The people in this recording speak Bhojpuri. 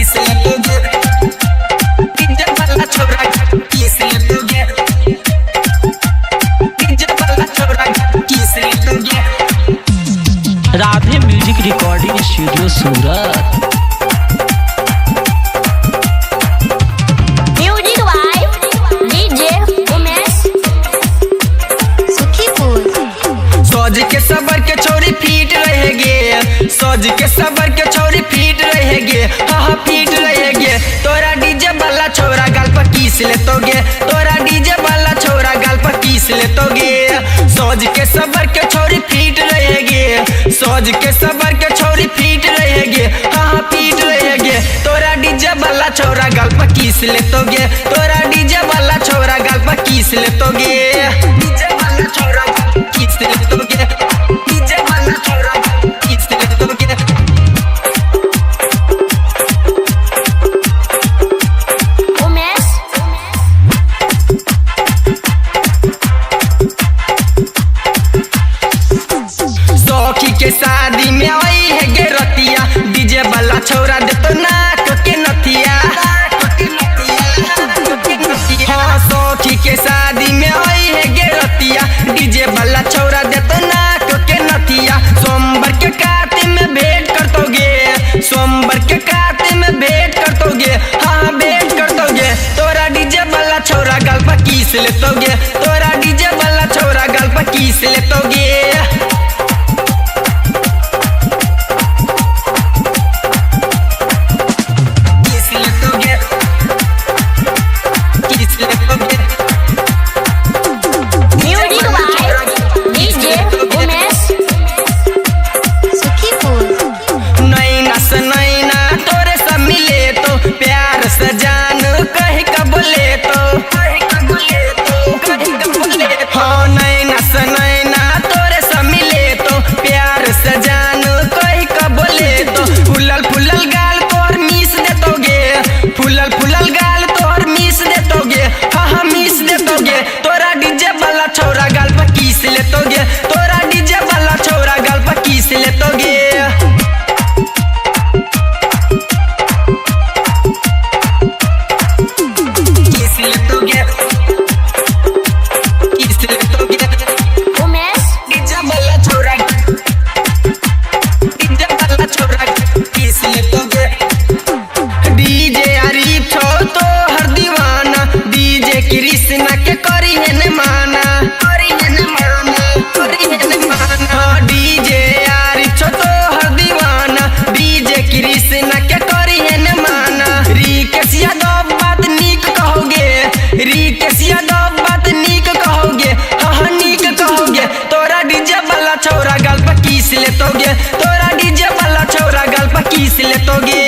किस लोगे डीजे वाला छोरा किस लोगे डीजे वाला छोरा किस लोगे। Radhe music recording studio Surat. Music vibe DJ Umesh Sukhipur. सज के सबर के छोरी फीट रहेगे, सज के सबर के छोरी फीट रहेगे, हाँ फीट रहेगे। तोरा डीजे वाला छोरा गाल पर किस लेतोगे, तोरा डीजे वाला छोरा गाल पर किस लेतोगे। सज के सबर के छोरी फीट रहेगे, सज के सबर के छोरी फीट रहेगे, हाँ फीट रहेगे। तोरा डीजे वाला छोरा गाल पर किस लेतोगे, तोरा डीजे वाला छोरा गाल पर किस लेतोगे। डीजे वाला छोरा किस लेतोगे, डीजे वाला छोरा किस लेतोगे। उमेश सौखी के शादी में आई है गे रतिया, डीजे वाला छोरा दे तो नाक के नथिया। हाँ सौखी के शादी में आई है गे रतिया, डीजे वाला छोरा दे तो नाक के नथिया। सोमवार के काते में भेंट कर दोगे, सोमवार के काते में भेंट कर दोगे, हाँ भेंट कर दोगे। तोरा डीजे वाला छोरा गाल पर किस लेतोगे, तोरा डीजे वाला छोरा गाल पर किस लेतोगे। किस लेतोगे, किस लेतोगे। Music vibe DJ Umesh Sukhipur. नैना से नैना तोरे से मिले तो प्यार से जान कहीं कबले तो, हाँ नैना से नैना तोरे से मिले तो प्यार से जान कहीं कबले तो। फुलल फुलल गाल तोर मीस देतोगे, फुलल फुलल गाल तोर मीस देतोगे, हाँ मीस देतोगे। तोरा डीजे वाला छोरा गाल पर किस लेतोगे, तोरा डीजे वाला छोरा गाल पर किस लेतोगे। किस लेतोगे, किस लेतोगे। उमेश डीजे वाला छोरा, डीजे वाला छोरा किस लेतोगे। डीजे आरिफ छो तो हर दीवाना, डीजे कृष्णा के करी है न माना, करी है न माना, करी है न माना। हाँ डीजे आरिफ छो तो हर दीवाना, डीजे कृष्णा के करी है न माना। रिकेश यादव बात नीक कहोगे, रिकेश यादव बात नीक कहोगे, हाँ नीक कहोगे। तोरा डीजे वाला छोरा गाल पर किस लेतोगे, तोरा डीजे वाला छोरा गाल पर किस लेतोगे।